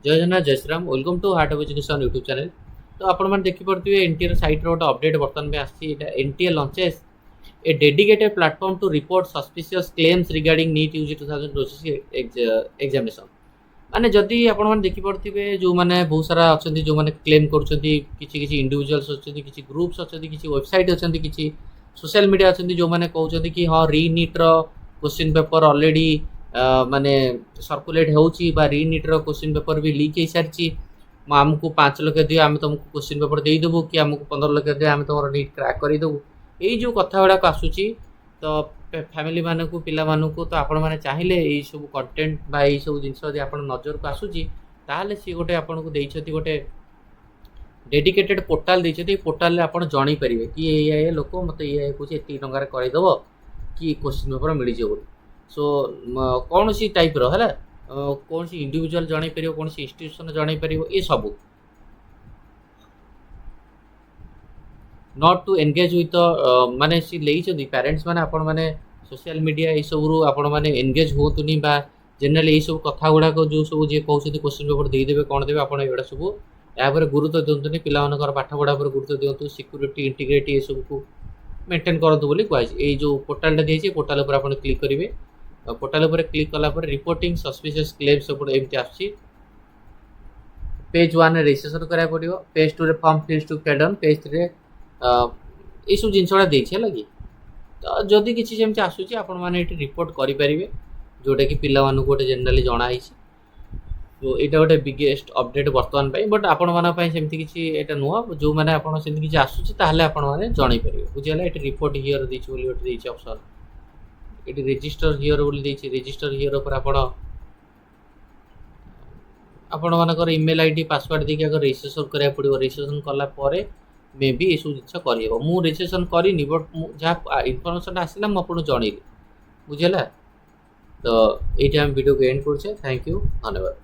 जय जगन्नाथ जय Shriram welcome to heart of education YouTube channel. तो आपण देखिपे एनटीआर सैट्र गोटे अपडेट बर्तमान भी NTA launches a dedicated platform to report suspicious claims regarding NEET UG 2026 examination. माने जदि आपण देखिपे जो मैंने बहुत सारा अच्छा जो मैंने क्लेम कर इंडिविजुअल्स अच्छा किसी ग्रुप्स अच्छा किसी वेबसाइट अच्छा किसी सोशल मीडिया अच्छा जो मैंने कहते कि हाँ री नीट्र क्वेश्चन पेपर ऑलरेडी माने सर्कुलेट होची री नीट्र क्वेश्चन पेपर भी लीक हो सारी आमको 5 लाख दियो आम तुमको क्वेश्चन पेपर देदेबू कि आमको 15 लाख दियो आम तुम नीट क्रैक करदेबू यही जो कथा गुड़ाक आसूची। तो फैमिली मानक पिला मानक तो आपण मैंने चाहिए यही सब कंटेंट बा यही सब जिन नजर को आसूची ताहले सी गोटे आपन को देइछथि गोटे डेडिकेटेड पोर्टाल देइछथि पोर्टाल रे आपण जानि परिबे कि ये लोक मते ये कुछ एति टंगार करैदबो कि क्वेश्चन पेपर मिल जे बोली। सो कौन सी टाइप रो है कौन सी इंडिविजुअल जानि परिबो कौन सी इंस्टीट्यूशन जानि परिबो ये सब नॉट टू एंगेज विथ माने सी लेइछथि पेरेंट्स माने आपण माने सोशल मीडिया ये सब रु आपण माने एंगेज होतुनी बा जनरली ये सब कथा गुडा को जो सब जे कहउछथि क्वेश्चन पेपर दे देबे कोन देबे आपण एडा सब या पर गुरुत्व दियंतुनी पिला मानकर पाठ पढ़ा पर गुरुत्व दियंतु सिक्योरिटी इंटीग्रिटी ये सब को मेंटेन करंतु बोली कहै ए जो पोर्टल टा देछि पोर्टल पर आपण क्लिक करिवे पोर्टल पर क्लिक कला पर रिपोर्टिंग सस्पिशियस क्लेम्स सब एमती आछि। पेज 1 रे रजिस्ट्रेशन करा पड़ियो पेज 2 रे form fills to fill on page 3 रे ये सब जिनसडा देछि लगी। तो जदि किछि जेमति आसुछि आपण माने एठी रिपोर्ट करि परिबे जोटा कि पिला मानु गोटे जनरली जणा आइछि। तो एटा गोटे बिगेस्ट अपडेट वर्तमान पाई बट आपण माना पाई सेमति किछि एटा नुवा जो माने आपण सेमति किछि आसुछि ताहले आपण माने जणै परिबे बुझियला। एठी रिपोर्ट हियर देछि बोली ओटे देछि ऑप्शन एटी रजिस्टर हियर बोली देछि रजिस्टर हियर पर आपण मानकर ईमेल आईडी पासवर्ड देके अगर रजिस्ट्रेशन करिया पड़िबो रजिस्ट्रेशन कला परे मे बी एसବୁ ଜିନିଷ କରିହେବ। ମୁଁ ରେଜିଷ୍ଟ୍ରେସନ୍ କରିନି ବଟ୍ ଯାହା ଇନଫର୍ମେସନ୍ ଆସିଲା ମୁଁ ଆପଣଙ୍କୁ ଜଣେଇଲି ବୁଝିଲା। ତ ଏଇଠି ଆମେ ଭିଡ଼ିଓକୁ ଏଣ୍ଡ କରୁଛେ। ଥ୍ୟାଙ୍କ ୟୁ ଧନ୍ୟବାଦ।